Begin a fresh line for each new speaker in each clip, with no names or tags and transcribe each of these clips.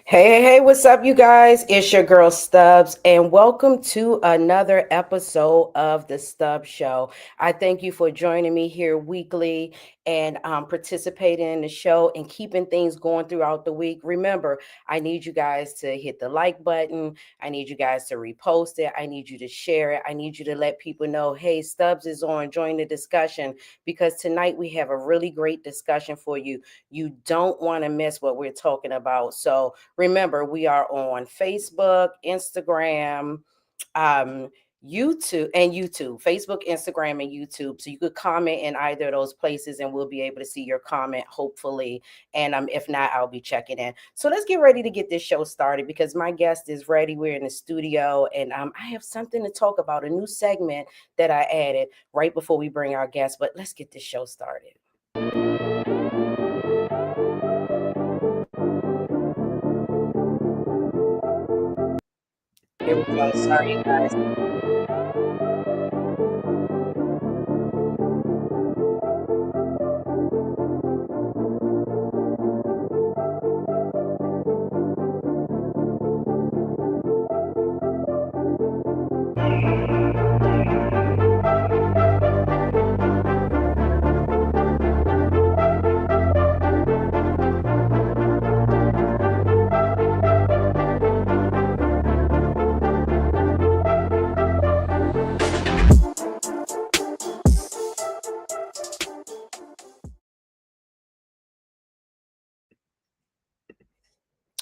Hey, what's up, you guys? It's your girl Stubbs, and welcome to another episode of the Stubbs Show. I thank you for joining me here weekly and participating in the show and keeping things going throughout the week. Remember, I need you guys to hit the like button. I need you guys to repost it. I need you to share it. I need you to let people know, hey, Stubbs is on. Join the discussion because tonight we have a really great discussion for you. You don't want to miss what we're talking about. So, remember, we are on Facebook, Instagram, um, Facebook, Instagram, and YouTube. So you could comment in either of those places and we'll be able to see your comment, hopefully. And if not, I'll be checking in. So let's get ready to get this show started because my guest is ready. We're in the studio and I have something to talk about, a new segment that I added right before we bring our guest. But let's get this show started. Here we go. Sorry, you guys.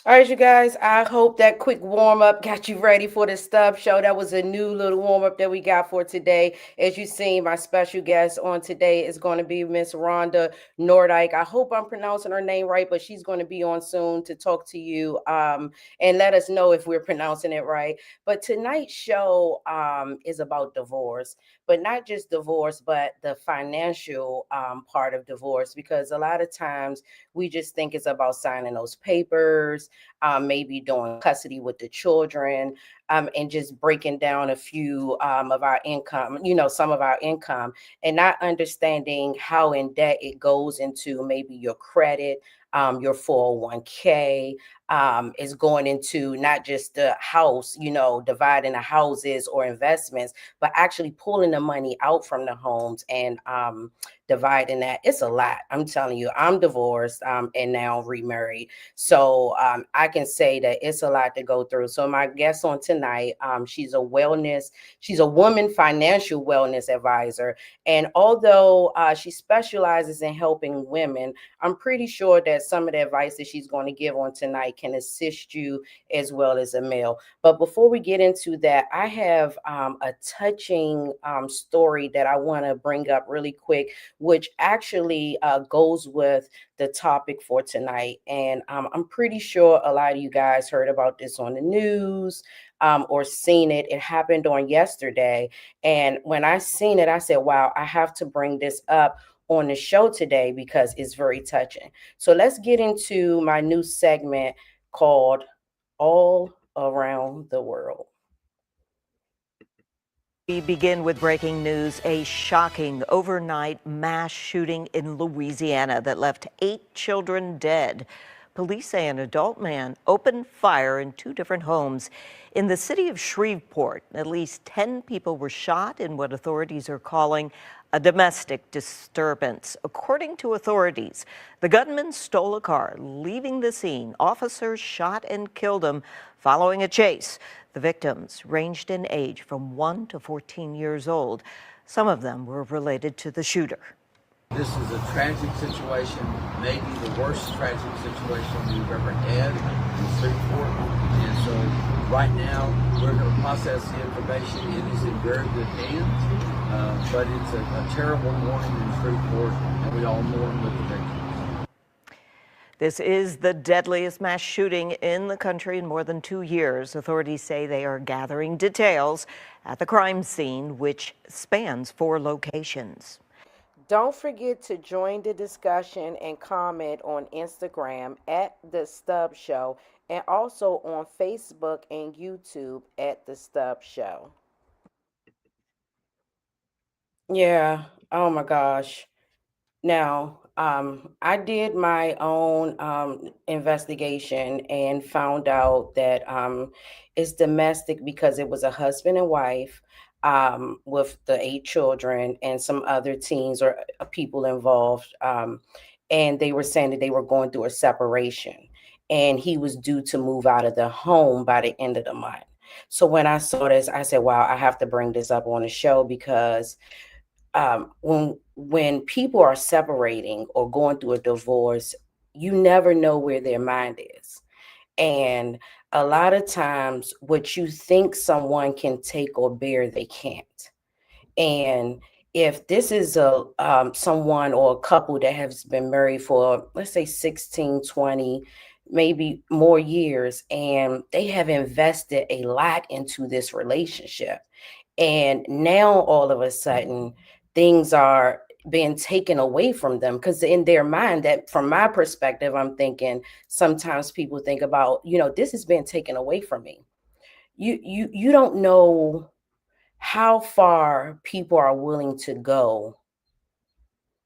All right, you guys. I hope that quick warm up got you ready for the Stubb Show. That was a new little warm up that we got for today. As you seen, my special guest on today is going to be Miss Rhonda Nordyke. I hope I'm pronouncing her name right, but she's going to be on soon to talk to you and let us know if we're pronouncing it right. But tonight's show is about divorce, but not just divorce, but the financial part of divorce, because a lot of times we just think it's about signing those papers, maybe doing custody with the children, and just breaking down a few of our income, some of our income, and not understanding how in debt it goes into maybe your credit. Your 401k is going into not just the house, dividing the houses or investments, but actually pulling the money out from the homes and dividing that. It's a lot. I'm telling you, I'm divorced and now remarried. So I can say that it's a lot to go through. So my guest on tonight, she's a woman financial wellness advisor. And although she specializes in helping women, I'm pretty sure that some of the advice that she's going to give on tonight can assist you as well as a male. But before we get into that, I have a touching story that I want to bring up really quick, which actually goes with the topic for tonight. And I'm pretty sure a lot of you guys heard about this on the news or seen it. It happened on yesterday. And when I seen it, I said, wow, I have to bring this up on the show today because it's very touching. So let's get into my new segment called All Around the World.
We begin with breaking news. A shocking overnight mass shooting in Louisiana that left 8 children dead. Police say an adult man opened fire in 2 different homes. In the city of Shreveport, at least 10 people were shot in what authorities are calling a domestic disturbance. According to authorities, the gunman stole a car, leaving the scene. Officers shot and killed him following a chase. The victims ranged in age from 1 to 14 years old. Some of them were related to the shooter.
This is a tragic situation, maybe the worst tragic situation we've ever had in Shreveport. And so right now, we're going to process the information. It is in very good hands, but it's a terrible morning in Shreveport, and we all mourn with the victims.
This is the deadliest mass shooting in the country in more than 2 years. Authorities say they are gathering details at the crime scene, which spans 4 locations.
Don't forget to join the discussion and comment on Instagram at The Stubb Show and also on Facebook and YouTube at The Stubb Show. Yeah. Oh my gosh. Now, I did my own investigation and found out that it's domestic because it was a husband and wife with the 8 children and some other teens or people involved. And they were saying that they were going through a separation and he was due to move out of the home by the end of the month. So when I saw this, I said, wow, I have to bring this up on the show because when people are separating or going through a divorce, you never know where their mind is. And a lot of times, what you think someone can take or bear, they can't. And if this is a someone or a couple that has been married for, let's say, 16, 20, maybe more years, and they have invested a lot into this relationship, and now all of a sudden things are being taken away from them because in their mind, that from my perspective, I'm thinking sometimes people think about, this is being taken away from me. You don't know how far people are willing to go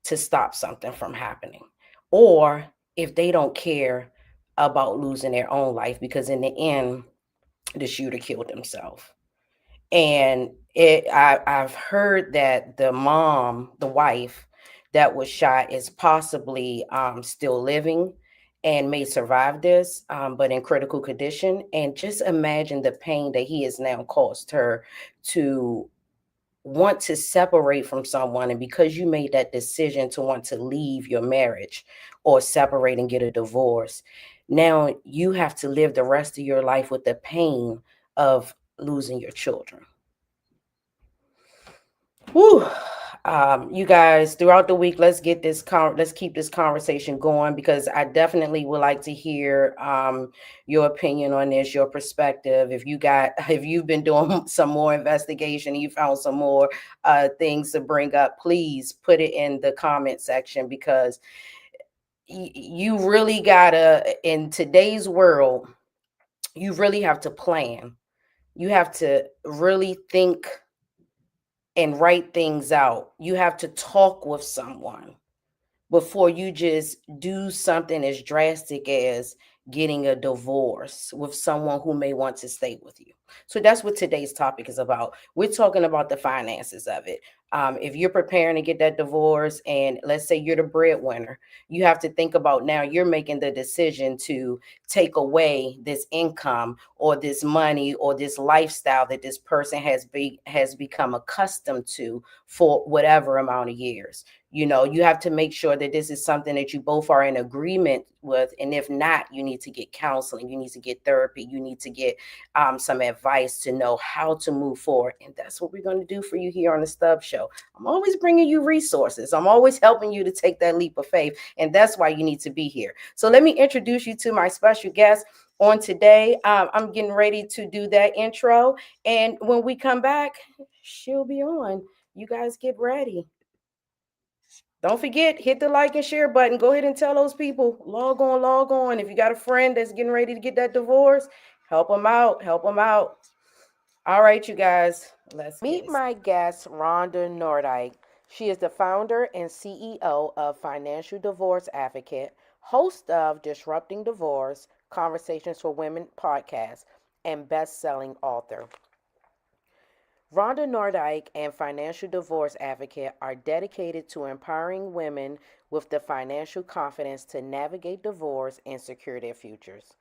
to stop something from happening, or if they don't care about losing their own life, because in the end the shooter killed himself. And I've heard that the mom, the wife that was shot, is possibly still living and may survive this, but in critical condition. And just imagine the pain that he has now caused her to want to separate from someone. And because you made that decision to want to leave your marriage or separate and get a divorce, now you have to live the rest of your life with the pain of losing your children. Whew. You guys, throughout the week, let's keep this conversation going because I definitely would like to hear your opinion on this, your perspective. If you've been doing some more investigation, you found some more things to bring up, please put it in the comment section because you really gotta, in today's world, you really have to plan. You have to really think and write things out. You have to talk with someone before you just do something as drastic as getting a divorce with someone who may want to stay with you. So that's what today's topic is about. We're talking about the finances of it. If you're preparing to get that divorce, and let's say you're the breadwinner, you have to think about now you're making the decision to take away this income or this money or this lifestyle that this person has become accustomed to for whatever amount of years. You have to make sure that this is something that you both are in agreement with. And if not, you need to get counseling, you need to get therapy, you need to get some advice to know how to move forward. And that's what we're going to do for you here on the Stub Show. I'm always bringing you resources, I'm always helping you to take that leap of faith. And that's why you need to be here. So let me introduce you to my special guest on today. I'm getting ready to do that intro. And when we come back, she'll be on. You guys get ready. Don't forget, hit the like and share button. Go ahead and tell those people, log on, log on. If you got a friend that's getting ready to get that divorce, help them out, help them out. All right, you guys, let's meet my guest, Rhonda Nordyke. She is the founder and CEO of Financial Divorce Advocate, host of Disrupting Divorce, Conversations for Women podcast, and best-selling author. Rhonda Nordyke and Financial Divorce Advocate are dedicated to empowering women with the financial confidence to navigate divorce and secure their futures.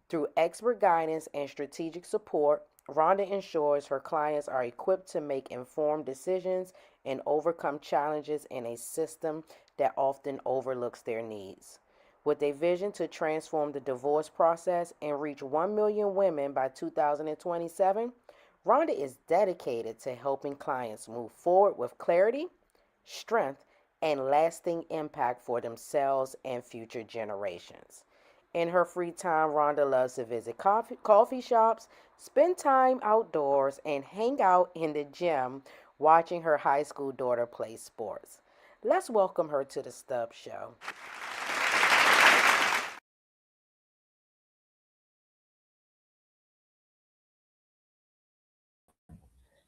Through expert guidance and strategic support, Rhonda ensures her clients are equipped to make informed decisions and overcome challenges in a system that often overlooks their needs. With a vision to transform the divorce process and reach 1 million women by 2027, Rhonda is dedicated to helping clients move forward with clarity, strength, and lasting impact for themselves and future generations. In her free time, Rhonda loves to visit coffee shops, spend time outdoors, and hang out in the gym watching her high school daughter play sports. Let's welcome her to the Stub Show.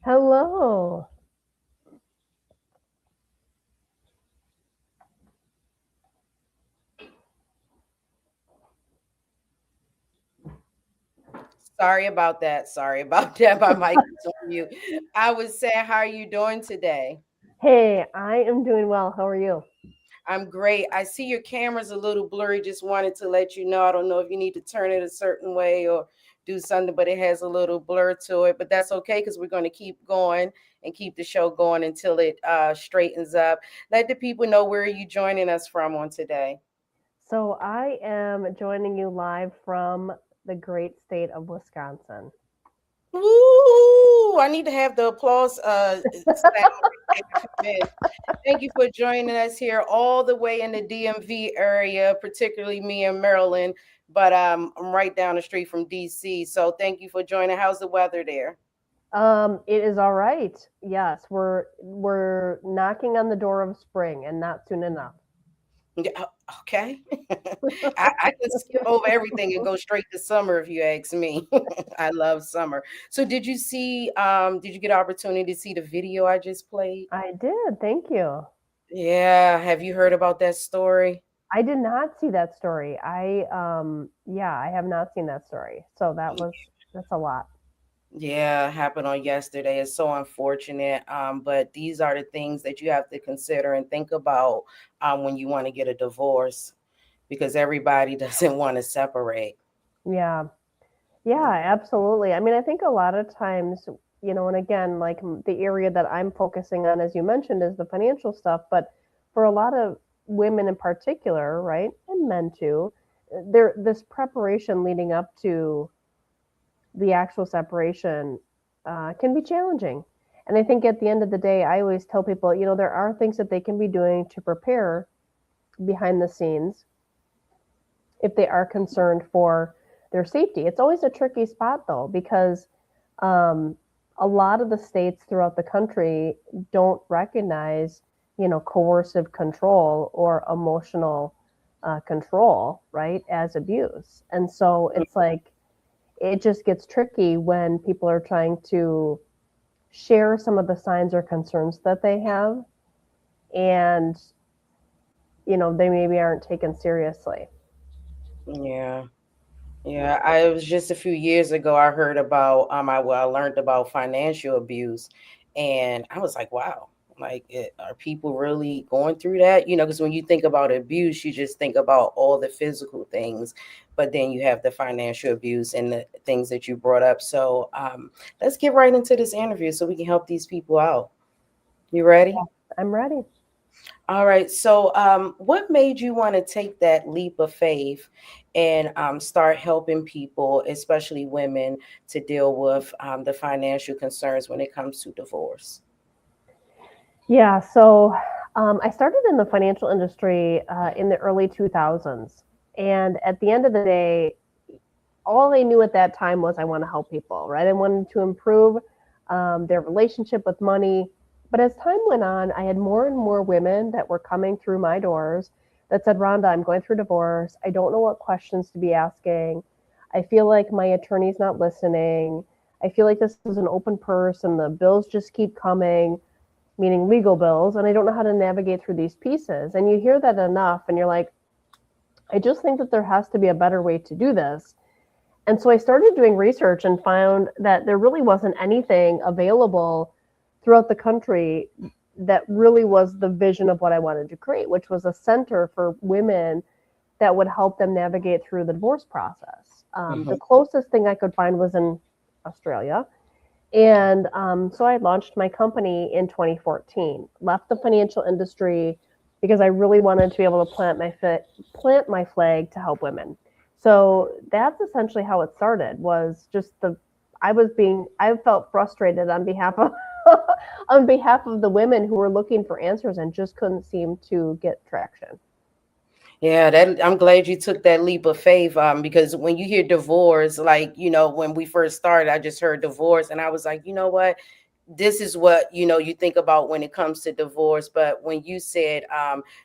Hello.
Sorry about that. Sorry about that. My mic is on mute. I was saying, how are you doing today?
Hey, I am doing well. How are you?
I'm great. I see your camera's a little blurry. Just wanted to let you know. I don't know if you need to turn it a certain way or do something, but it has a little blur to it. But that's okay because we're going to keep going and keep the show going until it straightens up. Let the people know where are you joining us from on today.
So, I am joining you live from the great state of Wisconsin.
Ooh, I need to have the applause sound come in. Thank you for joining us here all the way in the DMV area, particularly me in Maryland, but I'm right down the street from DC. So thank you for joining. How's the weather there?
It is all right. Yes, we're knocking on the door of spring, and not soon enough.
Yeah, okay. I can skip over everything and go straight to summer if you ask me. I love summer. So did you get an opportunity to see the video I just played?
I did. Thank you.
Yeah, have you heard about that story?
I did not see that story. Yeah, I have not seen that story. So that's a lot.
Yeah, happened on yesterday. It's so unfortunate. But these are the things that you have to consider and think about when you want to get a divorce because everybody doesn't want to separate.
Yeah. Yeah, absolutely. I mean, I think a lot of times, and again, like the area that I'm focusing on, as you mentioned, is the financial stuff. But for a lot of women in particular, right, and men too, there this preparation leading up to the actual separation can be challenging. And I think at the end of the day, I always tell people, there are things that they can be doing to prepare behind the scenes if they are concerned for their safety. It's always a tricky spot though, because um, a lot of the states throughout the country don't recognize, coercive control or emotional control, right, as abuse. And so it's like, it just gets tricky when people are trying to share some of the signs or concerns that they have, and, they maybe aren't taken seriously.
Yeah. Yeah, I it was just a few years ago I heard about I learned about financial abuse and I was like, wow, are people really going through that? Because when you think about abuse, you just think about all the physical things, but then you have the financial abuse and the things that you brought up. So let's get right into this interview so we can help these people out. You ready?
I'm ready.
All right. So, what made you want to take that leap of faith and start helping people, especially women, to deal with the financial concerns when it comes to divorce?
Yeah, so I started in the financial industry in the early 2000s. And at the end of the day, all I knew at that time was I want to help people, right? I wanted to improve their relationship with money. But as time went on, I had more and more women that were coming through my doors that said, Rhonda, I'm going through divorce. I don't know what questions to be asking. I feel like my attorney's not listening. I feel like this is an open purse and the bills just keep coming, meaning legal bills, and I don't know how to navigate through these pieces. And you hear that enough and you're like, I just think that there has to be a better way to do this. And so I started doing research and found that there really wasn't anything available throughout the country that really was the vision of what I wanted to create, which was a center for women that would help them navigate through the divorce process. The closest thing I could find was in Australia. And so I launched my company in 2014, left the financial industry because I really wanted to be able to plant my flag to help women. So that's essentially how it started, was just I felt frustrated on behalf of on behalf of the women who were looking for answers and just couldn't seem to get traction.
Yeah, that I'm glad you took that leap of faith. Because when you hear divorce, when we first started, I just heard divorce and I was like, you know what? This is what you think about when it comes to divorce. But when you said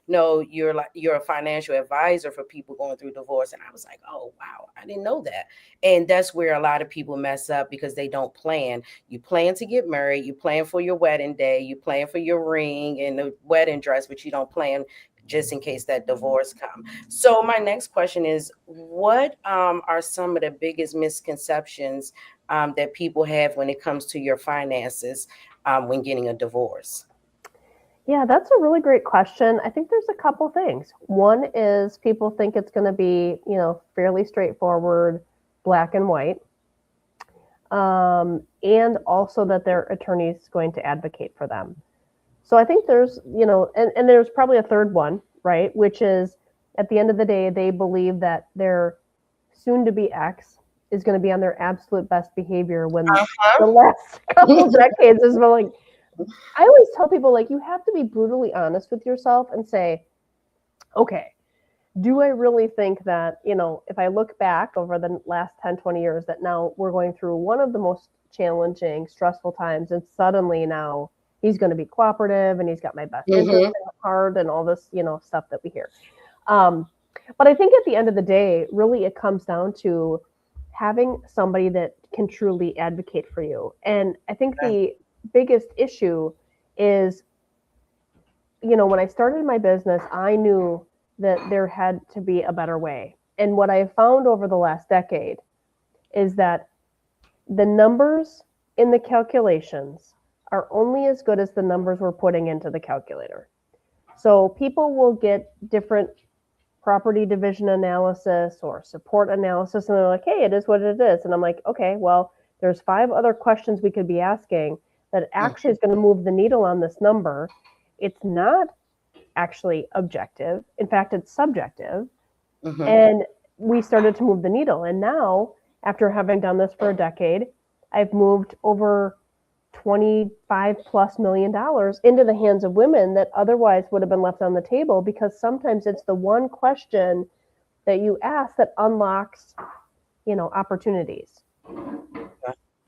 no, you're a financial advisor for people going through divorce, and I was like, oh wow, I didn't know that. And that's where a lot of people mess up because they don't plan. You plan to get married, you plan for your wedding day, you plan for your ring and the wedding dress, but you don't plan just in case that divorce come. So my next question is, what are some of the biggest misconceptions that people have when it comes to your finances when getting a divorce?
Yeah, that's a really great question. I think there's a couple things. One is people think it's going to be, fairly straightforward, black and white, and also that their attorney is going to advocate for them. So I think there's, and there's probably a third one, right? Which is at the end of the day, they believe that their soon to be ex is going to be on their absolute best behavior when the last couple decades has been like, I always tell people, like, you have to be brutally honest with yourself and say, okay, do I really think that, if I look back over the last 10, 20 years, that now we're going through one of the most challenging, stressful times, and suddenly now he's going to be cooperative and he's got my best interest at heart and all this, stuff that we hear. But I think at the end of the day, really it comes down to having somebody that can truly advocate for you. And I think the biggest issue is, when I started my business, I knew that there had to be a better way. And what I found over the last decade is that the numbers in the calculations are only as good as the numbers we're putting into the calculator. So people will get different property division analysis or support analysis, and they're like, hey, it is what it is. And I'm like, okay, well, there's 5 other questions we could be asking that actually is going to move the needle on this number. It's not actually objective. In fact, it's subjective. And we started to move the needle. And now, after having done this for a decade, I've moved over $25+ million into the hands of women that otherwise would have been left on the table, because sometimes it's the one question that you ask that unlocks, opportunities.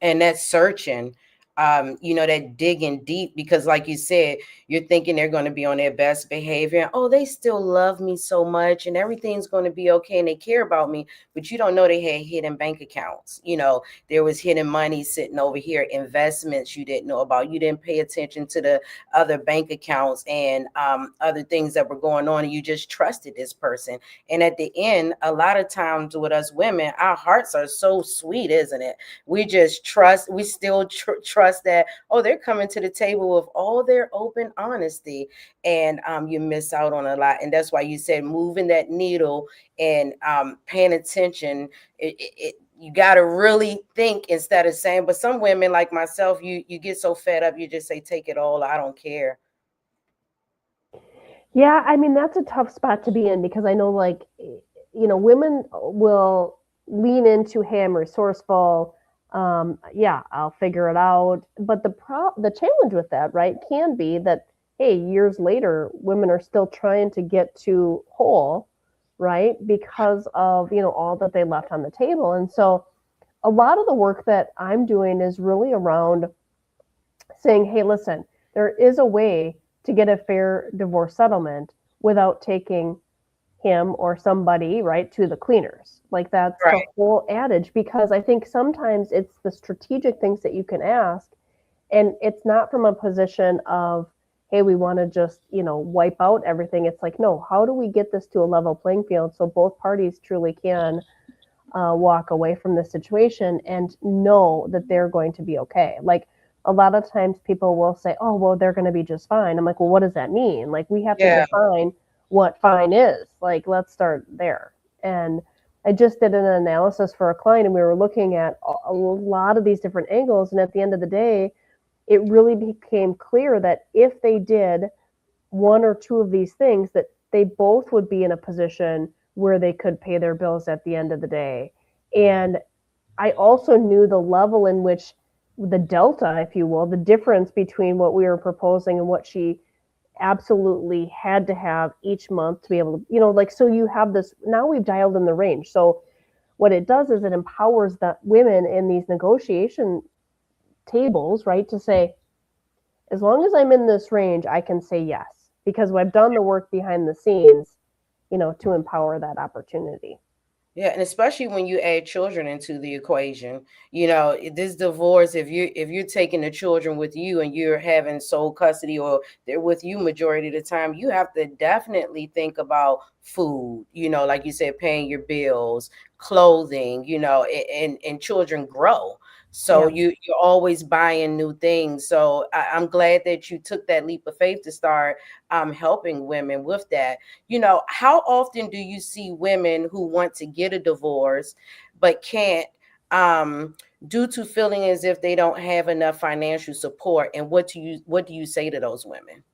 And that's searching, that digging deep, because like you said, you're thinking they're going to be on their best behavior. Oh, they still love me so much and everything's going to be okay and they care about me. But you don't know they had hidden bank accounts. There was hidden money sitting over here, investments you didn't know about. You didn't pay attention to the other bank accounts and other things that were going on, and you just trusted this person. And at the end, a lot of times with us women, our hearts are so sweet, isn't it? We just trust. We still trust that, oh, they're coming to the table with all their open honesty, and you miss out on a lot. And that's why you said moving that needle and paying attention. You got to really think instead of saying, but some women like myself, you get so fed up, you just say, take it all, I don't care.
Yeah, I mean, that's a tough spot to be in, because I know, like, women will lean into, hey, I'm resourceful. I'll figure it out. But the challenge with that, right, can be that, hey, years later, women are still trying to get to whole, right, because of, all that they left on the table. And so a lot of the work that I'm doing is really around saying, hey, listen, there is a way to get a fair divorce settlement without taking him or somebody, right, to the cleaners. Like, that's right. The whole adage, because I think sometimes it's the strategic things that you can ask, and it's not from a position of, hey, we want to just, wipe out everything. It's like, no, how do we get this to a level playing field so both parties truly can walk away from this situation and know that they're going to be okay? Like, a lot of times people will say, oh, well, they're going to be just fine. I'm like, well, what does that mean? Like, we have to define what fine is. Like, let's start there. And I just did an analysis for a client, and we were looking at a lot of these different angles. And at the end of the day, it really became clear that if they did one or two of these things, that they both would be in a position where they could pay their bills at the end of the day. And I also knew the level in which the delta, if you will, the difference between what we were proposing and what she absolutely had to have each month to be able to, so you have this, now we've dialed in the range. So what it does is it empowers the women in these negotiation tables, right, to say, as long as I'm in this range, I can say yes, because I've done the work behind the scenes, to empower that opportunity.
Yeah, and especially when you add children into the equation, this divorce, if you're taking the children with you and you're having sole custody or they're with you majority of the time, you have to definitely think about food, like you said, paying your bills, clothing, and children grow. So
Yeah.
you're always buying new things. So I'm glad that you took that leap of faith to start helping women with that. How often do you see women who want to get a divorce but can't, um, due to feeling as if they don't have enough financial support? And what do you say to those women?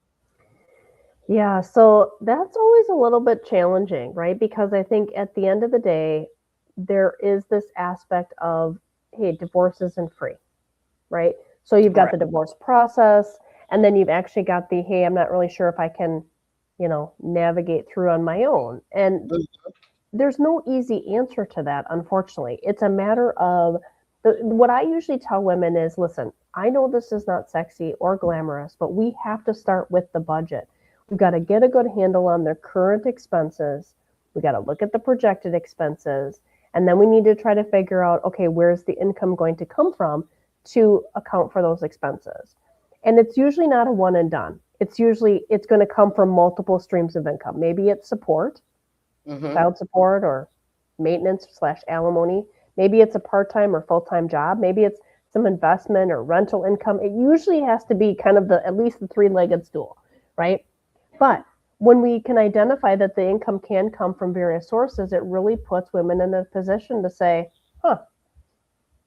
Yeah, so that's always a little bit challenging, right? Because I think at the end of the day, there is this aspect of, hey, divorce isn't free, right? So you've got
Right.
the divorce process, and then you've actually got the, hey, I'm not really sure if I can, navigate through on my own. And there's no easy answer to that, unfortunately. It's a matter of what I usually tell women is, listen, I know this is not sexy or glamorous, but we have to start with the budget. We've got to get a good handle on their current expenses. We got to look at the projected expenses. And then we need to try to figure out, okay, where's the income going to come from to account for those expenses? And it's usually not a one and done. It's going to come from multiple streams of income. Maybe it's support,
Mm-hmm.
child support or maintenance/alimony. Maybe it's a part-time or full-time job. Maybe it's some investment or rental income. It usually has to be kind of the at least the three-legged stool, right? But when we can identify that the income can come from various sources, it really puts women in a position to say, huh,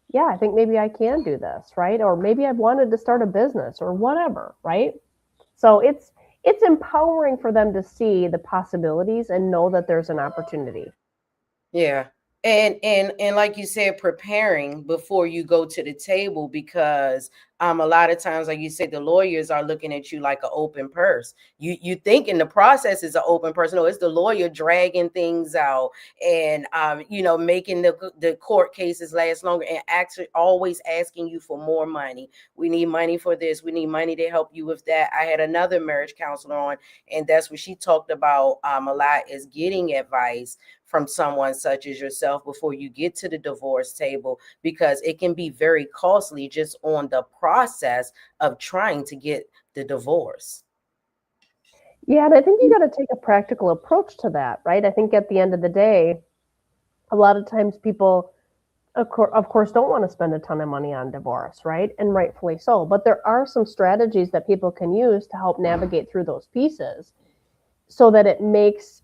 yeah, I think maybe I can do this, right? Or maybe I've wanted to start a business or whatever, right? So it's empowering for them to see the possibilities and know that there's an opportunity.
Yeah. And like you said, preparing before you go to the table, because a lot of times, like you said, the lawyers are looking at you like an open purse. You think in the process is an open purse. No, it's the lawyer dragging things out and making the court cases last longer and actually always asking you for more money. We need money for this, we need money to help you with that. I had another marriage counselor on, and that's what she talked about a lot, is getting advice from someone such as yourself before you get to the divorce table, because it can be very costly just on the process of trying to get the divorce.
Yeah, and I think you got to take a practical approach to that, right? I think at the end of the day, a lot of times people, of course, don't want to spend a ton of money on divorce, right? And rightfully so. But there are some strategies that people can use to help navigate through those pieces so that it makes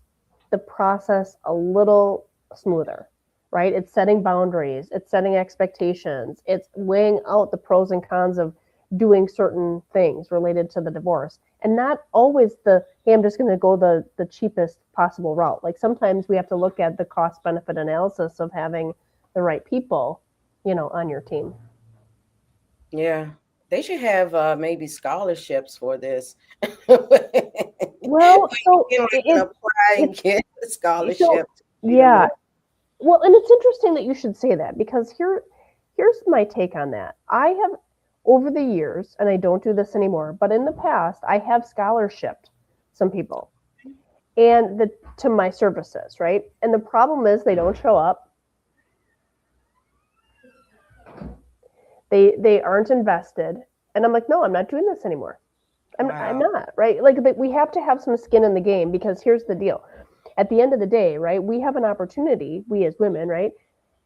the process a little smoother, right? It's setting boundaries, it's setting expectations, it's weighing out the pros and cons of doing certain things related to the divorce. And not always the, hey, I'm just going to go the cheapest possible route. Like sometimes we have to look at the cost benefit analysis of having the right people, on your team.
Yeah, they should have maybe scholarships for this.
Well,
You
so
can like apply and
it's
get a
so
scholarship to be the
yeah.
lawyer.
Well, and it's interesting that you should say that because here's my take on that. I have over the years, and I don't do this anymore, but in the past, I have scholarshiped some people and to my services, right? And the problem is they don't show up. They aren't invested. And I'm like, no, I'm not doing this anymore. I'm
Wow.
not, right? Like we have to have some skin in the game because here's the deal. At the end of the day, right, we have an opportunity, we as women, right,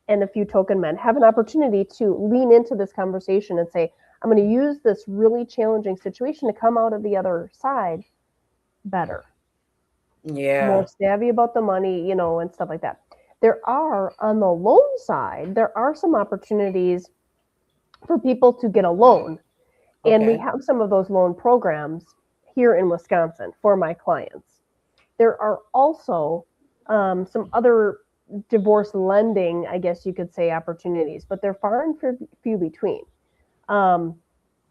and a few token men have an opportunity to lean into this conversation and say, I'm going to use this really challenging situation to come out of the other side better, more
Yeah.
savvy about the money, and stuff like that. There are, on the loan side, there are some opportunities for people to get a loan. And we
Okay.
have some of those loan programs here in Wisconsin for my clients. There are also some other divorce lending, I guess you could say, opportunities, but they're far and few between. Um,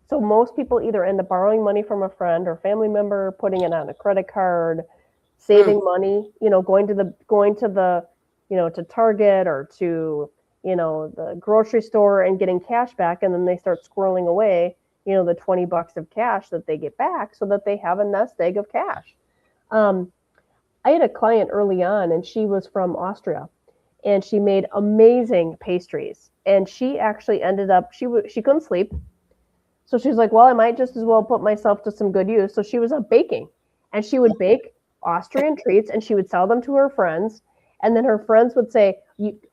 so most people either end up borrowing money from a friend or family member, putting it on a credit card,
Hmm.
saving money, going to the, to Target or to, the grocery store and getting cash back, and then they start squirreling away, the $20 of cash that they get back so that they have a nest egg of cash. Um, I had a client early on, and she was from Austria, and she made amazing pastries. And she actually ended up she couldn't sleep, so she's like, well, I might just as well put myself to some good use. So she was up baking, and she would bake Austrian treats, and she would sell them to her friends. And then her friends would say,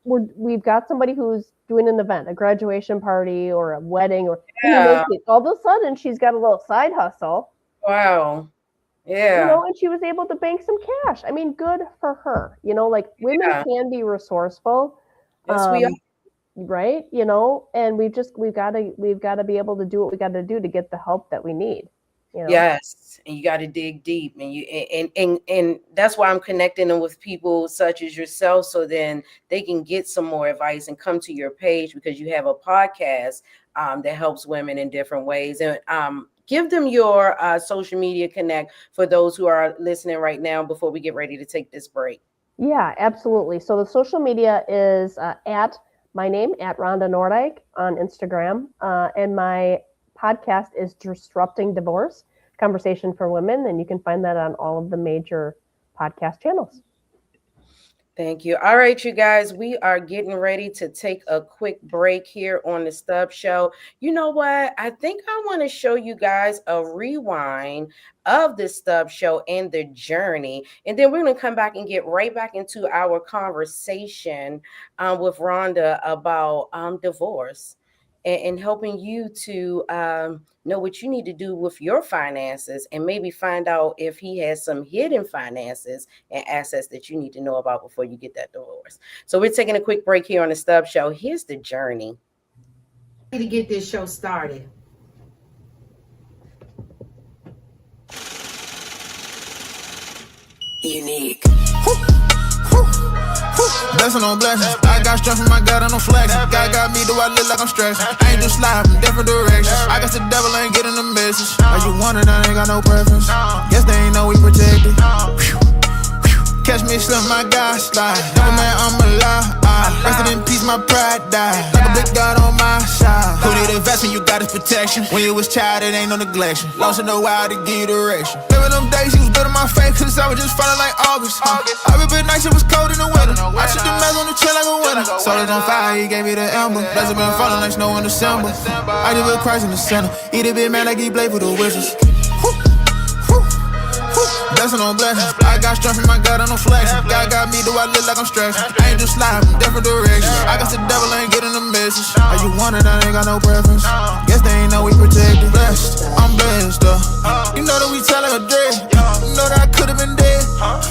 we've got somebody who's doing an event, a graduation party or a wedding, or can you make
Yeah.
it? All of a sudden, she's got a little side hustle,
Wow. Yeah.
and she was able to bank some cash. I mean, good for her. Like women
Yeah.
can be resourceful.
Yes, we are.
Right, and we've got to be able to do what we got to do to get the help that we need.
Yes, and you got to dig deep, and and that's why I'm connecting them with people such as yourself, so then they can get some more advice and come to your page because you have a podcast that helps women in different ways. And give them your social media connect for those who are listening right now before we get ready to take this break.
Yeah, absolutely. So the social media is at my name, at Rhonda Nordyke on Instagram. And my podcast is Disrupting Divorce, Conversation for Women. And you can find that on all of the major podcast channels.
Thank you. All right, you guys, we are getting ready to take a quick break here on the Stub Show. You know what? I think I want to show you guys a rewind of the Stub Show and the journey. And then we're going to come back and get right back into our conversation with Rhonda about divorce and helping you to know what you need to do with your finances and maybe find out if he has some hidden finances and assets that you need to know about before you get that divorce. So we're taking a quick break here on the Stub Show. Here's the journey to get this show started.
Unique. Blessing on blessings. I got strength from my God, I don't flex. God got me, do I look like I'm stressed? I ain't just slide from different directions. I guess the devil ain't getting the message. Are you wondering I ain't got no preference? Guess they ain't know we protected. Catch me slip, my God slide. Never man, I'm alive. Rested in peace, my pride died. Like a big God on my side. Who need investment, you got his protection. When you was child, it ain't no neglection. Lost in the wild to give you direction. Living them days, he was building my faith, cause I was just falling like August. I been nice, it was cold in the winter. I shook the mess on the trail like a winner. Soul is on fire, he gave me the ember. Blessed been falling like snow in December. I just put Christ in the center. He the big man like he played for the Wizards. Blessing on blessings. I got strength from my God, I don't flex. God got me, do I look like I'm stressed? I ain't just slide from different directions. I guess the devil ain't getting the message. Are you wondering I ain't got no preference? Guess they ain't know we protected. Blessed, I'm blessed You know that we telling a dread. You know that I could've been dead.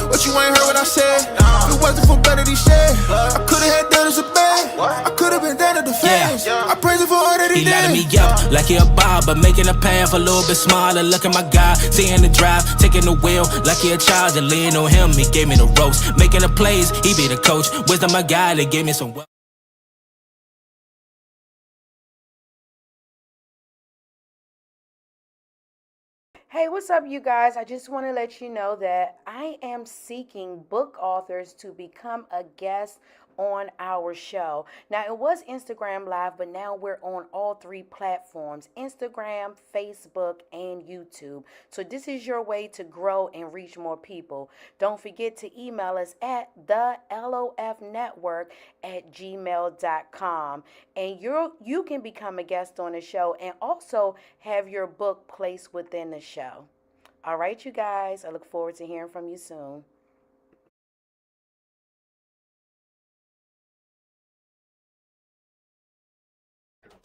But you ain't heard what I said. If it wasn't for blood that he shed, I could've had done as a bad. I could've been dead at the fence. I praise him for all that he did.
Lighting me up like he a barber, making a path a little bit smaller. Look at my God, seeing the drive, taking the wheel like he a child. And lean on him, he gave me the ropes. Making the plays, he be the coach. Wisdom my guy, that gave me some.
Hey, what's up, you guys? I just want to let you know that I am seeking book authors to become a guest on our show. Now, it was Instagram Live, but now we're on all three platforms: Instagram, Facebook, and YouTube. So this is your way to grow and reach more people. Don't forget to email us at thelofnetwork@gmail.com. And you can become a guest on the show and also have your book placed within the show. All right, you guys, I look forward to hearing from you soon.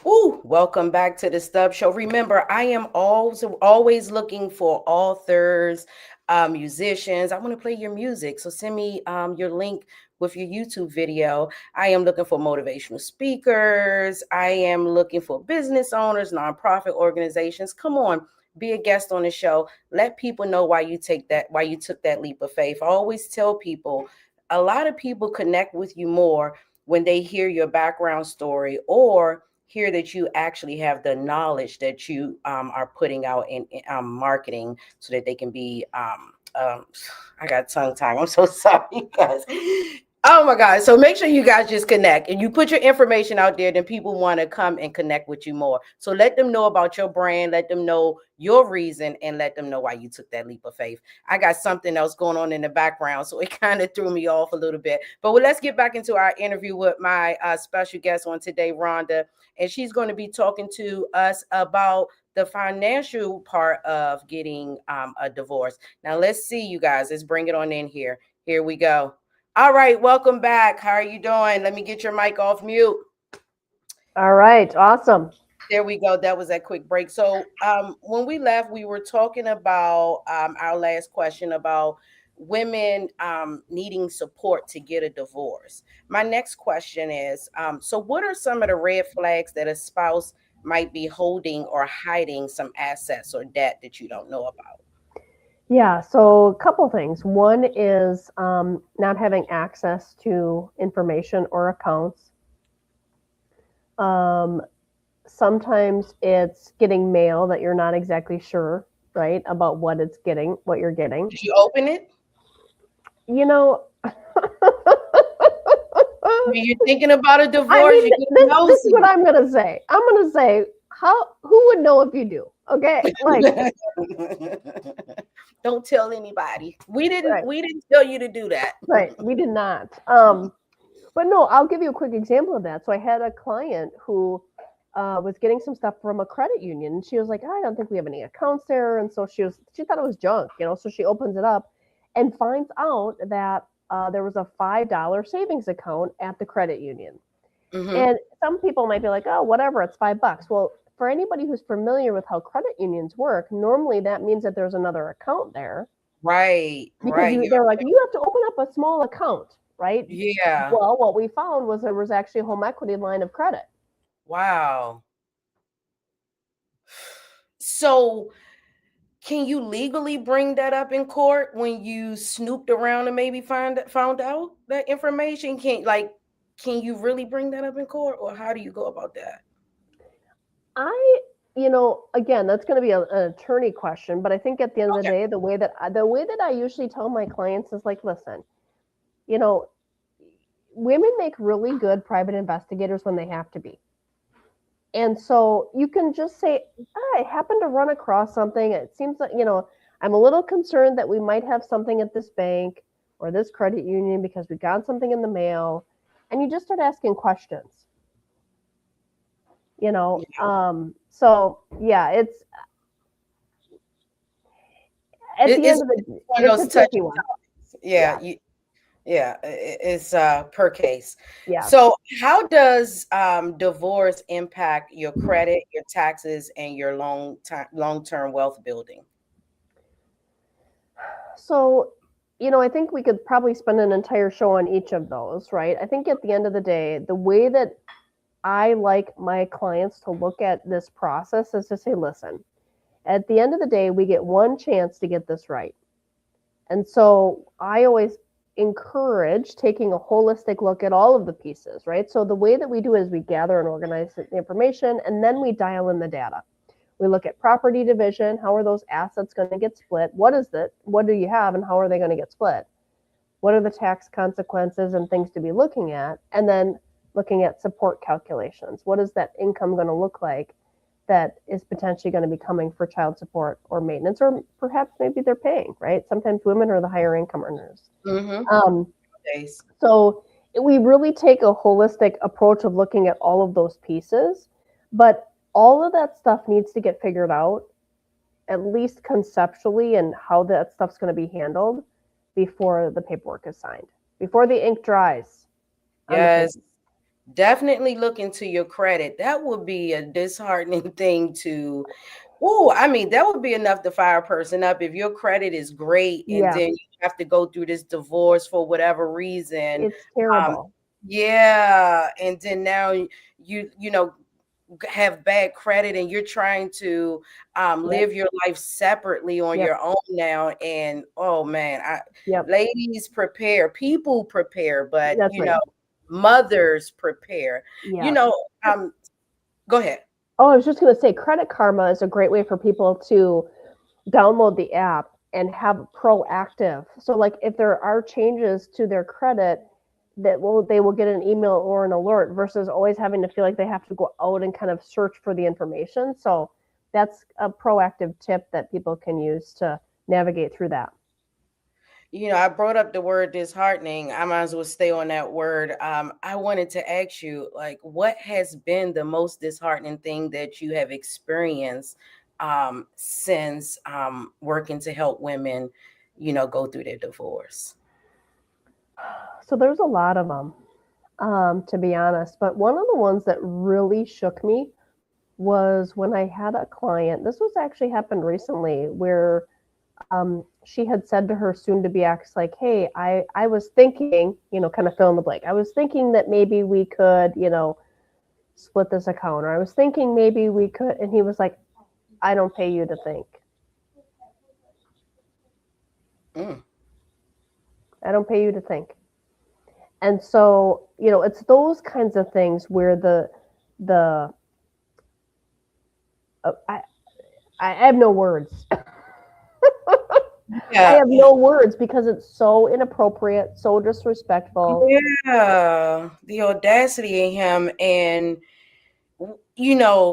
Ooh, welcome back to the Stub Show. Remember, I am always looking for authors, musicians. I want to play your music, so send me your link with your YouTube video. I am looking for motivational speakers. I am looking for business owners, nonprofit organizations. Come on, be a guest on the show. Let people know why you took that leap of faith. I always tell people, a lot of people connect with you more when they hear your background story or hear that you actually have the knowledge that you are putting out in marketing so that they can be I got tongue tied. I'm so sorry, guys. Oh my God. So make sure you guys just connect and you put your information out there, then people want to come and connect with you more. So let them know about your brand, let them know your reason, and let them know why you took that leap of faith. I got something else going on in the background, so it kind of threw me off a little bit. But let's get back into our interview with my special guest on today, Rhonda. And she's going to be talking to us about the financial part of getting a divorce. Now, let's see, you guys. Let's bring it on in here. Here we go. All right, welcome back. How are you doing? Let me get your mic off mute.
All right, awesome.
There we go. That was a quick break. So when we left, we were talking about our last question about women needing support to get a divorce. My next question is, so what are some of the red flags that a spouse might be holding or hiding some assets or debt that you don't know about?
Yeah, so a couple things. One is not having access to information or accounts. Sometimes it's getting mail that you're not exactly sure, right, about what you're getting.
Did you open it?
You know,
When you're thinking about a divorce,
I mean, this is what
nosy.
I'm gonna say. I'm gonna say, who would know if you do? Okay, like,
Don't tell anybody. We
right,
didn't tell you to do that.
right. We did not. But no, I'll give you a quick example of that. So I had a client who was getting some stuff from a credit union, and she was like, I don't think we have any accounts there, and so she thought it was junk, So she opens it up and finds out that there was a $5 savings account at the credit union.
Mm-hmm.
And some people might be like, oh, whatever, it's $5. Well, for anybody who's familiar with how credit unions work, normally that means that there's another account there.
Right,
Because
right.
they're like, you have to open up a small account, right?
Yeah.
Well, what we found was there was actually a home equity line of credit.
Wow. So can you legally bring that up in court when you snooped around and maybe found out that information? Can you really bring that up in court, or how do you go about that?
Again, that's going to be an attorney question, but I think at the end of the day, the way that I usually tell my clients is like, listen, women make really good private investigators when they have to be. And so you can just say, I happen to run across something. It seems like, I'm a little concerned that we might have something at this bank or this credit union because we got something in the mail. And you just start asking questions. So yeah, it's at the end of the day, it's a tricky one.
Yeah. It's per case.
Yeah.
So how does divorce impact your credit, your taxes, and your long-term wealth building?
So, I think we could probably spend an entire show on each of those, right? I think at the end of the day, the way that I like my clients to look at this process is to say, listen, at the end of the day, we get one chance to get this right. And so I always encourage taking a holistic look at all of the pieces, right? So the way that we do is we gather and organize the information, and then we dial in the data. We look at property division. How are those assets going to get split? What do you have, and how are they going to get split? What are the tax consequences and things to be looking at? And then looking at support calculations. What is that income going to look like that is potentially going to be coming for child support or maintenance, or perhaps maybe they're paying, right? Sometimes women are the higher income earners.
Mm-hmm.
So we really take a holistic approach of looking at all of those pieces, but all of that stuff needs to get figured out, at least conceptually, and how that stuff's going to be handled before the paperwork is signed, before the ink dries.
Yes. Definitely look into your credit. That would be a disheartening thing to. That would be enough to fire a person up if your credit is great and then you have to go through this divorce for whatever reason.
It's terrible.
And then now you have bad credit and you're trying to live your life separately on your own now. And oh man, ladies prepare, people prepare, but mothers prepare. Go ahead.
Oh, I was just going to say, Credit Karma is a great way for people to download the app and have proactive. So like if there are changes to their credit, they will get an email or an alert versus always having to feel like they have to go out and kind of search for the information. So that's a proactive tip that people can use to navigate through that.
I brought up the word disheartening. I might as well stay on that word. I wanted to ask you, like, what has been the most disheartening thing that you have experienced since working to help women, go through their divorce?
So there's a lot of them, to be honest. But one of the ones that really shook me was when I had a client. This was actually happened recently where she had said to her soon to be ex, like, hey, I was thinking, kind of fill in the blank. I was thinking that maybe we could, split this account, or I was thinking maybe we could. And he was like, I don't pay you to think. I don't pay you to think. And so, it's those kinds of things where I have no words.
Yeah.
I have no words because it's so inappropriate, so disrespectful.
Yeah, the audacity in him. And,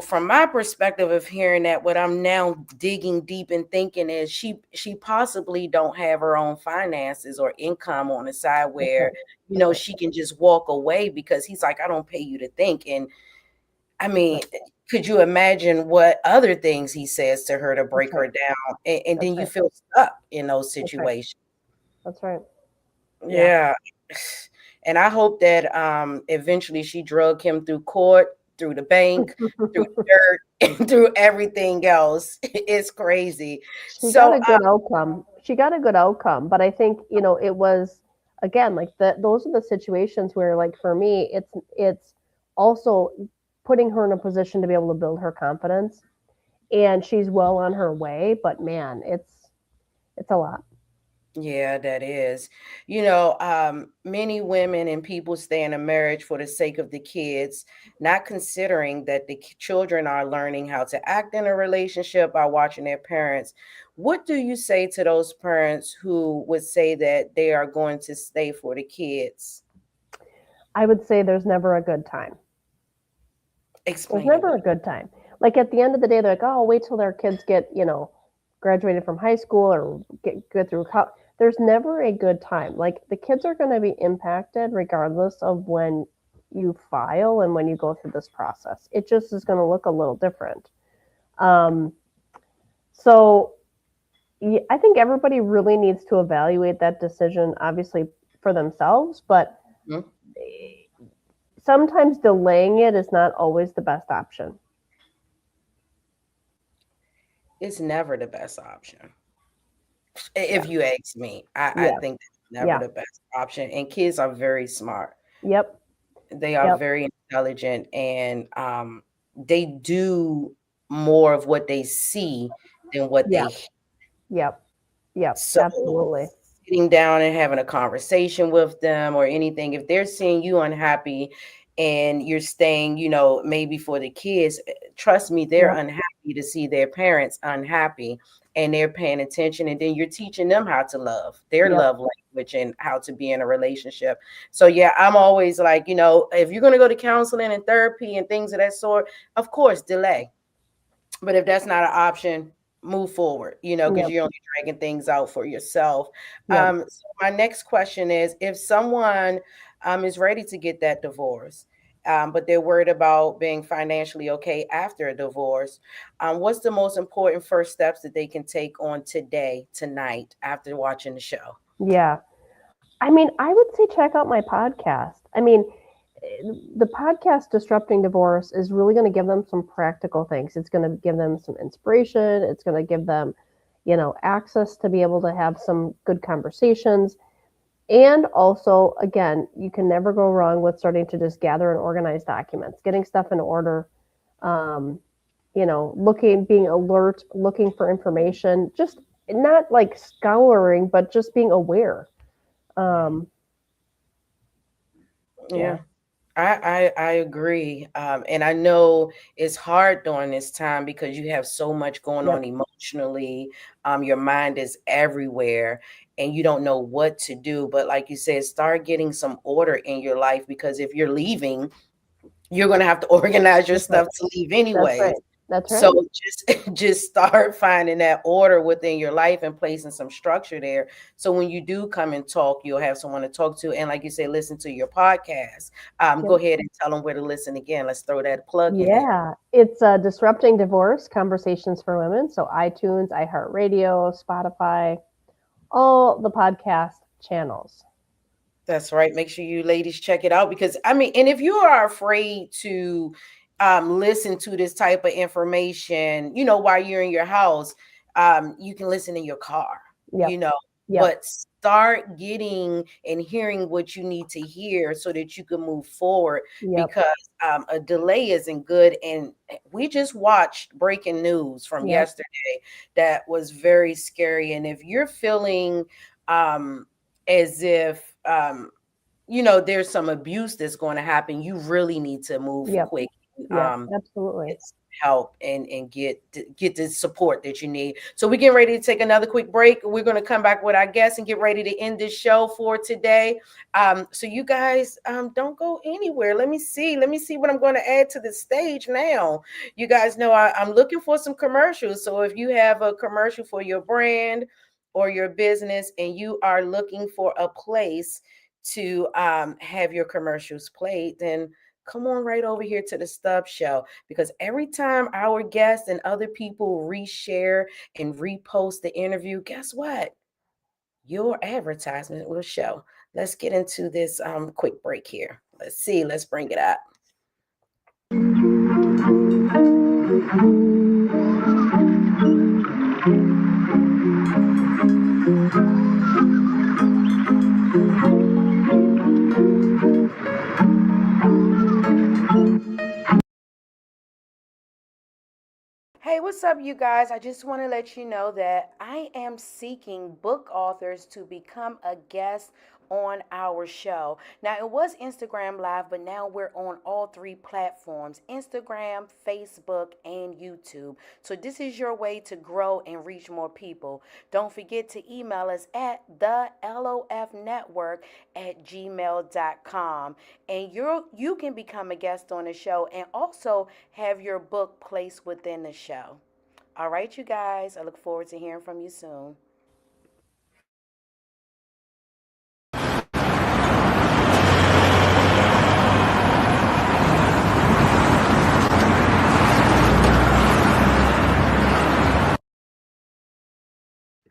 from my perspective of hearing that, what I'm now digging deep and thinking is she possibly don't have her own finances or income on the side where, she can just walk away because he's like, I don't pay you to think. And I mean, could you imagine what other things he says to her to break her down? And then you feel stuck in those situations.
That's right.
Yeah. And I hope that eventually she drug him through court, through the bank, through dirt, and through everything else. It's crazy.
She got a good outcome. She got a good outcome, but I think, it was, again, like those are the situations where, like, for me, it's also putting her in a position to be able to build her confidence, and she's well on her way, but man, it's a lot.
Yeah, that is. Many women and people stay in a marriage for the sake of the kids, not considering that the children are learning how to act in a relationship by watching their parents. What do you say to those parents who would say that they are going to stay for the kids?
I would say there's never a good time.
Explain.
There's never a good time. Like, at the end of the day, they're like, oh, I'll wait till their kids get, graduated from high school or get through college. There's never a good time. Like, the kids are going to be impacted regardless of when you file and when you go through this process. It just is going to look a little different. So I think everybody really needs to evaluate that decision, obviously, for themselves, but sometimes delaying it is not always the best option.
It's never the best option. If you ask me, I think it's never the best option. And kids are very smart.
Yep.
They are very intelligent, and they do more of what they see than what they hear.
Yep.
So
Absolutely.
sitting down and having a conversation with them or anything, if they're seeing you unhappy and you're staying, maybe for the kids, trust me, they're unhappy to see their parents unhappy, and they're paying attention. And then you're teaching them how to love, their love language, and how to be in a relationship. So yeah, I'm always like, if you're going to go to counseling and therapy and things of that sort, of course, delay. But if that's not an option, move forward, because you're only dragging things out for yourself. So my next question is, if someone is ready to get that divorce, but they're worried about being financially okay after a divorce, what's the most important first steps that they can take on tonight, after watching the show?
Yeah. I mean, I would say check out my podcast. I mean, the podcast Disrupting Divorce is really going to give them some practical things. It's going to give them some inspiration. It's going to give them, access to be able to have some good conversations. And also, again, you can never go wrong with starting to just gather and organize documents, getting stuff in order, being alert, looking for information, just not like scouring, but just being aware.
I agree. And I know it's hard during this time because you have so much going
Yep.
on emotionally. Your mind is everywhere and you don't know what to do. But like you said, start getting some order in your life, because if you're leaving, you're going to have to organize your
That's right.
stuff to leave
That's
anyways.
right. That's right.
So just start finding that order within your life and placing some structure there. So when you do come and talk, you'll have someone to talk to. And like you say, listen to your podcast. Go
Yep.
ahead and tell them where to listen again. Let's throw that plug in there.
Yeah, it's Disrupting Divorce Conversations for Women. So iTunes, iHeartRadio, Spotify, all the podcast channels.
That's right. Make sure you ladies check it out, because I mean, and if you are afraid to listen to this type of information, while you're in your house, you can listen in your car,
Yep.
you know,
Yep.
but start getting and hearing what you need to hear so that you can move forward,
Yep.
because a delay isn't good. And we just watched breaking news from
Yep.
yesterday that was very scary. And if you're feeling as if there's some abuse that's going to happen, you really need to move
Yep.
quick.
Yep. Absolutely.
Get help and get the support that you need. So we're getting ready to take another quick break. We're going to come back with our guests and get ready to end this show for today. So you guys don't go anywhere. Let me see what I'm going to add to the stage now. You guys know I'm looking for some commercials. So if you have a commercial for your brand or your business and you are looking for a place to have your commercials played, then come on right over here to the Stub Show, because every time our guests and other people reshare and repost the interview, guess what? Your advertisement will show. Let's get into this quick break here. Let's bring it up. Hey, what's up, you guys? I just want to let you know that I am seeking book authors to become a guest on our show. Now, it was Instagram Live, but now we're on all three platforms: Instagram, Facebook, and YouTube. So this is your way to grow and reach more people. Don't forget to email us at thelofnetwork@gmail.com. And you can become a guest on the show and also have your book placed within the show. All right, you guys, I look forward to hearing from you soon.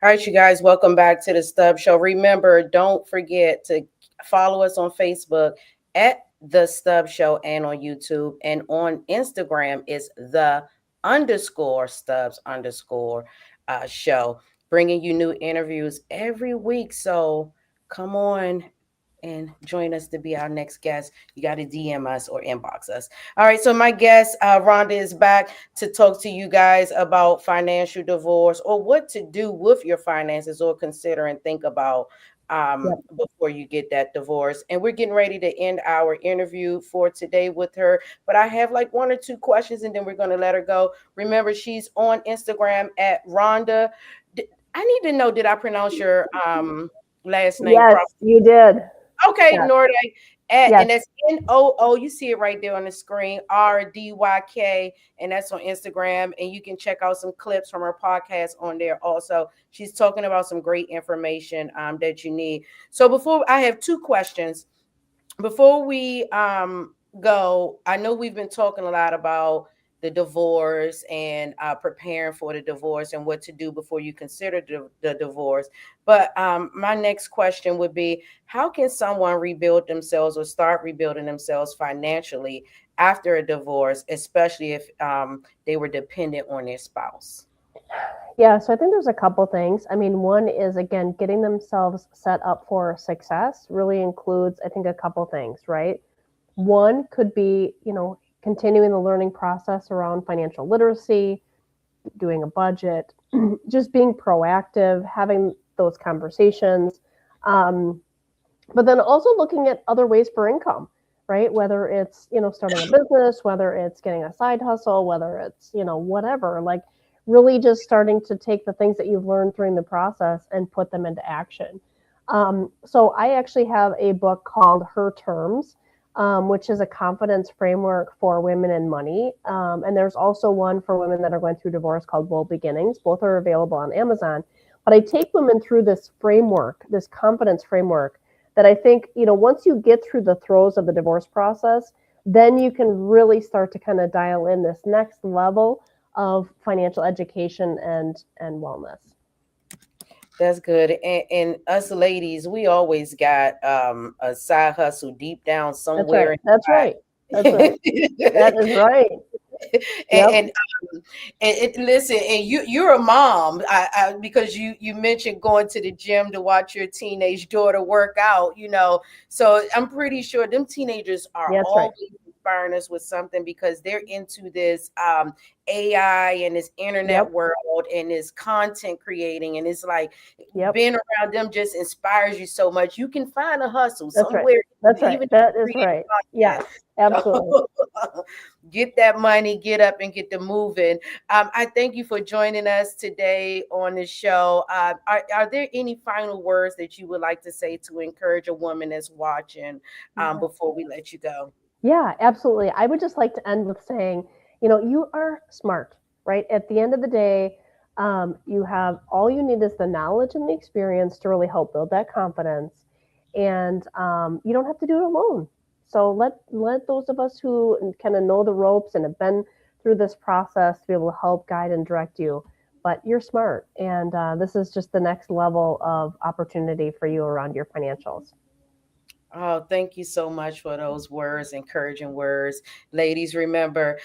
All right, you guys, welcome back to the Stub Show. Remember, don't forget to follow us on Facebook at The Stub Show and on YouTube. And on Instagram is the_Stubbs_show, bringing you new interviews every week. So come on and join us to be our next guest. You got to DM us or inbox us. All right, so my guest, Rhonda, is back to talk to you guys about financial divorce, or what to do with your finances, or consider and think about before you get that divorce. And we're getting ready to end our interview for today with her, but I have like one or two questions and then we're going to let her go. Remember, she's on Instagram at Rhonda. I need to know, did I pronounce your last name
Yes,
properly?
you did.
Okay,
Yes.
Nordyke.
Yes.
And that's Noo. You see it right there on the screen, RDYK, and that's on Instagram. And you can check out some clips from her podcast on there also. She's talking about some great information that you need. So before, I have two questions. Before we go, I know we've been talking a lot about the divorce and preparing for the divorce and what to do before you consider the divorce. But my next question would be, how can someone rebuild themselves or start rebuilding themselves financially after a divorce, especially if they were dependent on their spouse?
Yeah, so I think there's a couple things. I mean, one is, again, getting themselves set up for success really includes, I think, a couple things, right? One could be, continuing the learning process around financial literacy, doing a budget, just being proactive, having those conversations. But then also looking at other ways for income. right? Whether it's, starting a business, whether it's getting a side hustle, whether it's, whatever, like really just starting to take the things that you've learned during the process and put them into action. So I actually have a book called Her Terms, which is a confidence framework for women and money. And there's also one for women that are going through divorce called Bold Beginnings. Both are available on Amazon. But I take women through this framework, this confidence framework, that I think, once you get through the throes of the divorce process, then you can really start to kind of dial in this next level of financial education and wellness.
That's good. And us ladies, we always got a side hustle deep down somewhere.
That's right. That's right. That is right.
And listen, and you're a mom, because you mentioned going to the gym to watch your teenage daughter work out, so I'm pretty sure them teenagers are always inspiring us with something, because they're into this AI and this internet world and this content creating, and it's like being around them just inspires you so much. You can find a hustle somewhere.
That's right. That is right. Yes, absolutely.
Get that money, get up and get to moving. I thank you for joining us today on the show. Are there any final words that you would like to say to encourage a woman that's watching before we let you go?
Yeah, absolutely. I would just like to end with saying, you are smart, right? At the end of the day, you have all you need is the knowledge and the experience to really help build that confidence. And you don't have to do it alone. So let those of us who kind of know the ropes and have been through this process to be able to help guide and direct you. But you're smart. And this is just the next level of opportunity for you around your financials.
Oh, thank you so much for those words, encouraging words. Ladies, remember,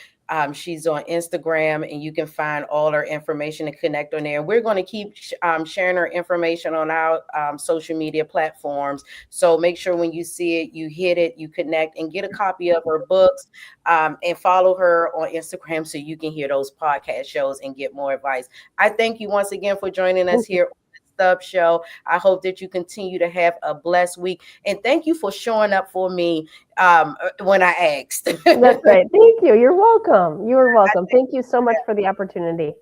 she's on Instagram, and you can find all her information and connect on there. We're going to keep sharing her information on our social media platforms. So make sure when you see it, you hit it, you connect, and get a copy of her books, and follow her on Instagram so you can hear those podcast shows and get more advice. I thank you once again for joining us here Stub Show. I hope that you continue to have a blessed week, and thank you for showing up for me when I asked.
That's right. Thank you. You're welcome. You are welcome. Thank you so much for the opportunity.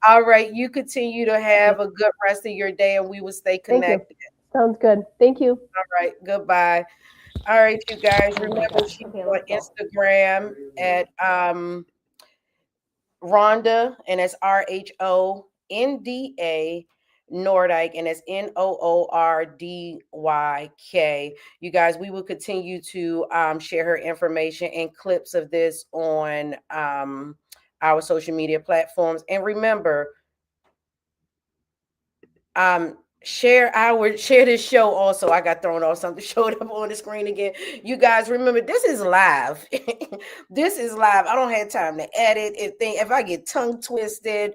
All right. You continue to have a good rest of your day, and we will stay connected.
Sounds good. Thank you.
All right. Goodbye. All right, you guys. Remember, she's on Instagram at Rhonda, and it's RHONDA Noordyk, and it's NOORDYK. You guys, we will continue to share her information and clips of this on our social media platforms. And remember, share this show also. I got thrown off, something showed up on the screen again. You guys, remember, this is live. This is live. I don't have time to edit. If I get tongue twisted,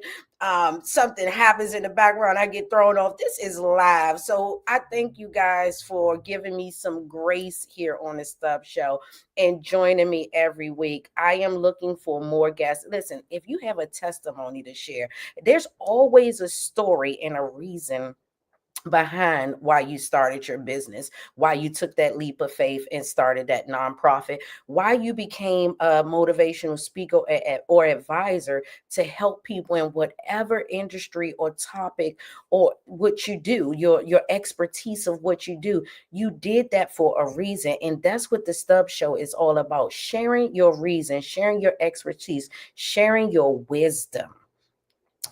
something happens in the background, I get thrown off. This is live. So I thank you guys for giving me some grace here on the Stub Show and joining me every week. I am looking for more guests. Listen, if you have a testimony to share, there's always a story and a reason behind why you started your business, why you took that leap of faith and started that nonprofit, why you became a motivational speaker or advisor to help people in whatever industry or topic or what you do, your expertise of what you do. You did that for a reason. And that's what the Stub Show is all about: sharing your reason, sharing your expertise, sharing your wisdom.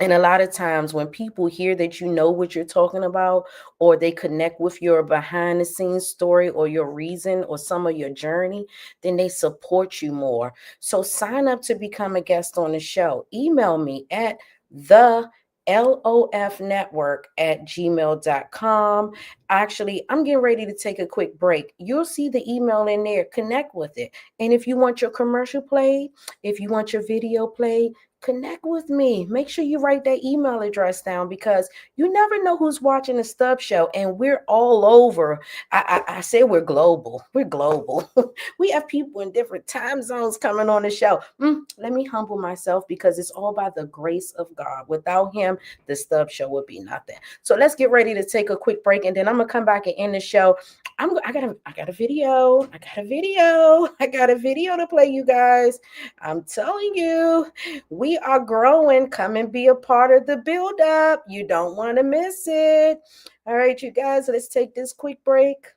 And a lot of times when people hear that you know what you're talking about, or they connect with your behind the scenes story or your reason or some of your journey, then they support you more. So sign up to become a guest on the show. Email me at thelofnetwork@gmail.com. Actually, I'm getting ready to take a quick break. You'll see the email in there. Connect with it. And if you want your commercial played, if you want your video played, connect with me. Make sure you write that email address down because you never know who's watching the Stubbs Show, and we're all over. I say we're global. We're global. We have people in different time zones coming on the show. Let me humble myself because it's all by the grace of God. Without him, the Stubbs Show would be nothing. So let's get ready to take a quick break, and then I'm gonna come back and end the show. I got a video. I got a video to play, you guys. I'm telling you, we are growing. Come and be a part of the build up. You don't want to miss it. All right, you guys, let's take this quick break.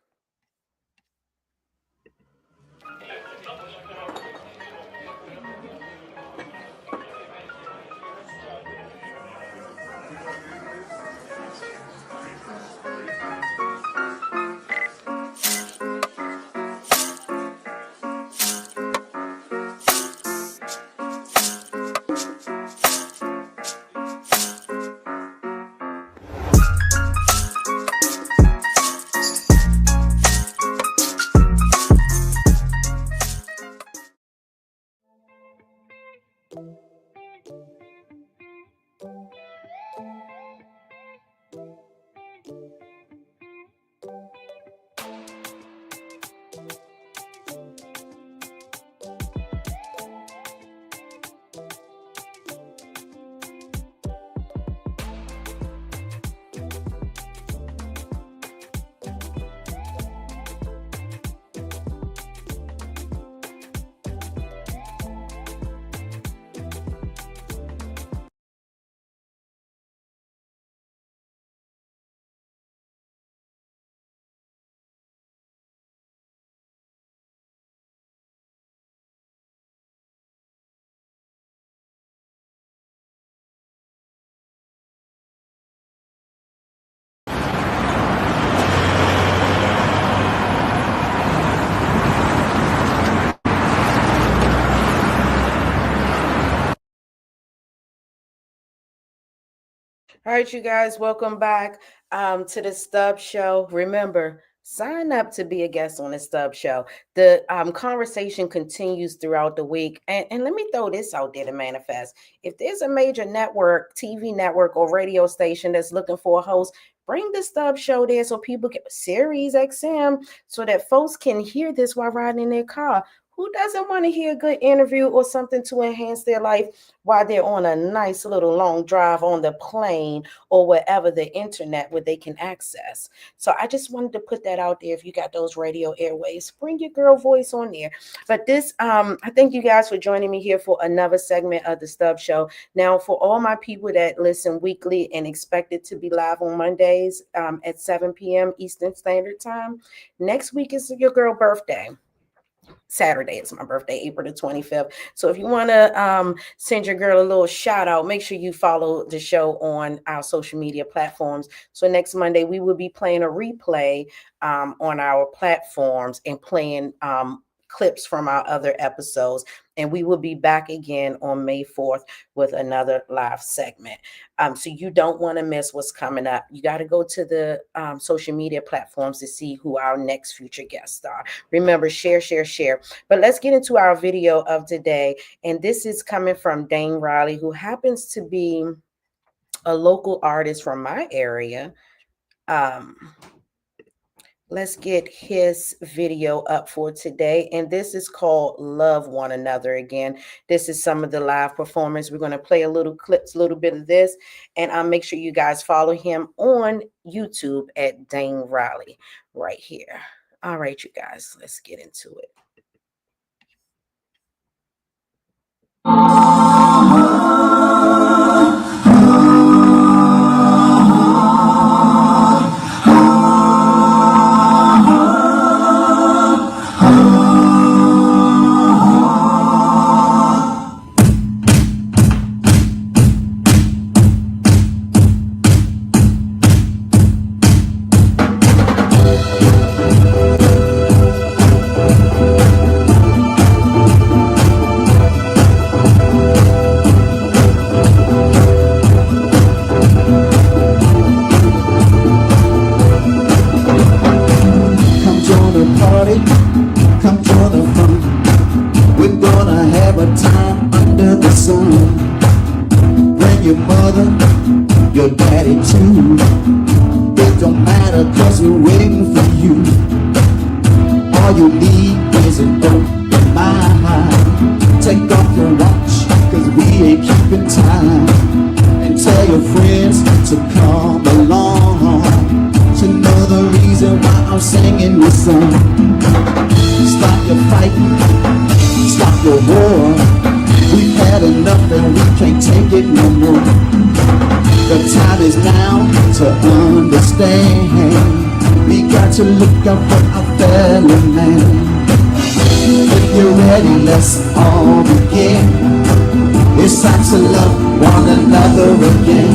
All right, you guys, welcome back to the Stubbs Show. Remember, sign up to be a guest on the Stubbs Show. The conversation continues throughout the week. And let me throw this out there to manifest. If there's a major network, TV network, or radio station that's looking for a host, bring the Stubbs Show there so people get Sirius XM so that folks can hear this while riding in their car. Who doesn't want to hear a good interview or something to enhance their life while they're on a nice little long drive on the plane or wherever the internet where they can access? So I just wanted to put that out there. If you got those radio airways, bring your girl voice on there. But this, I thank you guys for joining me here for another segment of the Stubbs Show. Now, for all my people that listen weekly and expect it to be live on Mondays at 7 p.m. Eastern Standard Time, next week is your girl birthday. Saturday is my birthday, April the 25th. So if you want to send your girl a little shout out, make sure you follow the show on our social media platforms. So next Monday, we will be playing a replay on our platforms and playing clips from our other episodes. And we will be back again on May 4th with another live segment. So you don't want to miss what's coming up. You got to go to the social media platforms to see who our next future guests are. Remember, share, share, share. But let's get into our video of today. And this is coming from Dane Riley, who happens to be a local artist from my area. Let's get his video up for today. And this is called Love One Another Again. This is some of the live performance. We're going to play a little clips, a little bit of this. And I'll make sure you guys follow him on YouTube at Dane Riley right here. All right, you guys, let's get into it.
mother, your daddy too. It don't matter cause we're waiting for you. All you need is an open mind. Take off your watch cause we ain't keeping time. And tell your friends to come along to know the reason why I'm singing this song. Stop your fighting, stop your war. We've had enough and we can't take it no more. The time is now to understand. We got to look out for our fellow man. If you're ready, let's all begin. It's time to love one another again.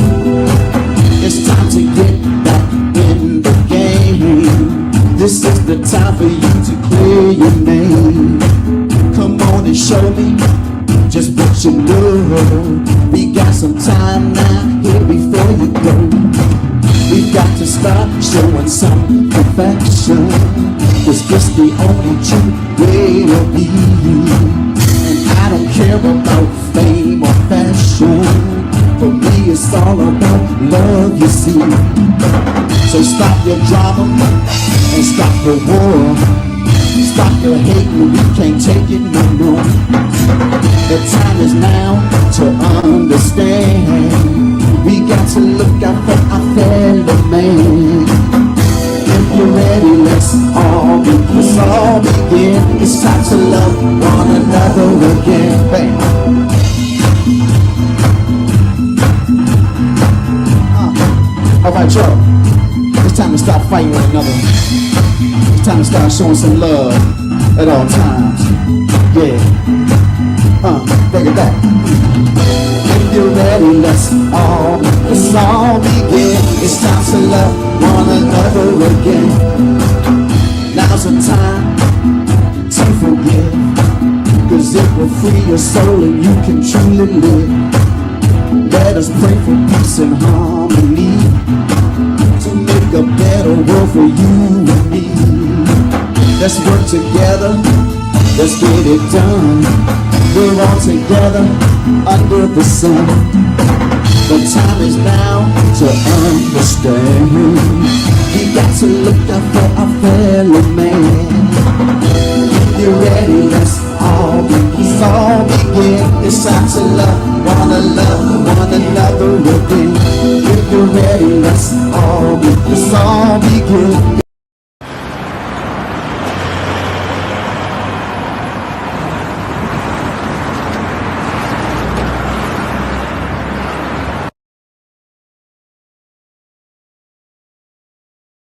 It's time to get back in the game. This is the time for you to clear your name. Come on and show me just what you know. We got some time now here before you go. We've got to start showing some perfection, cause it's the only true way to be. And I don't care about fame or fashion. For me it's all about love, you see. So stop your drama and stop the war. Stop your hating, we can't take it no more. The time is now to understand. We got to look out for our fellow man. If you're ready, let's all begin. It's time to love one another again. Bam. Alright, y'all. It's time to stop fighting one another. It's time to start showing some love at all times. Yeah. Bring it back. If you're ready, let's all begin. It's time to love one another again. Now's the time to forgive, cause it will free your soul and you can truly live. Let us pray for peace and harmony, to make a better world for you and me. Let's work together, let's get it done. We're all together under the sun. The time is now to understand. We got to look out for our fellow man. If you're ready, let's all begin. It's time to love one another again. If you're ready, let's all begin.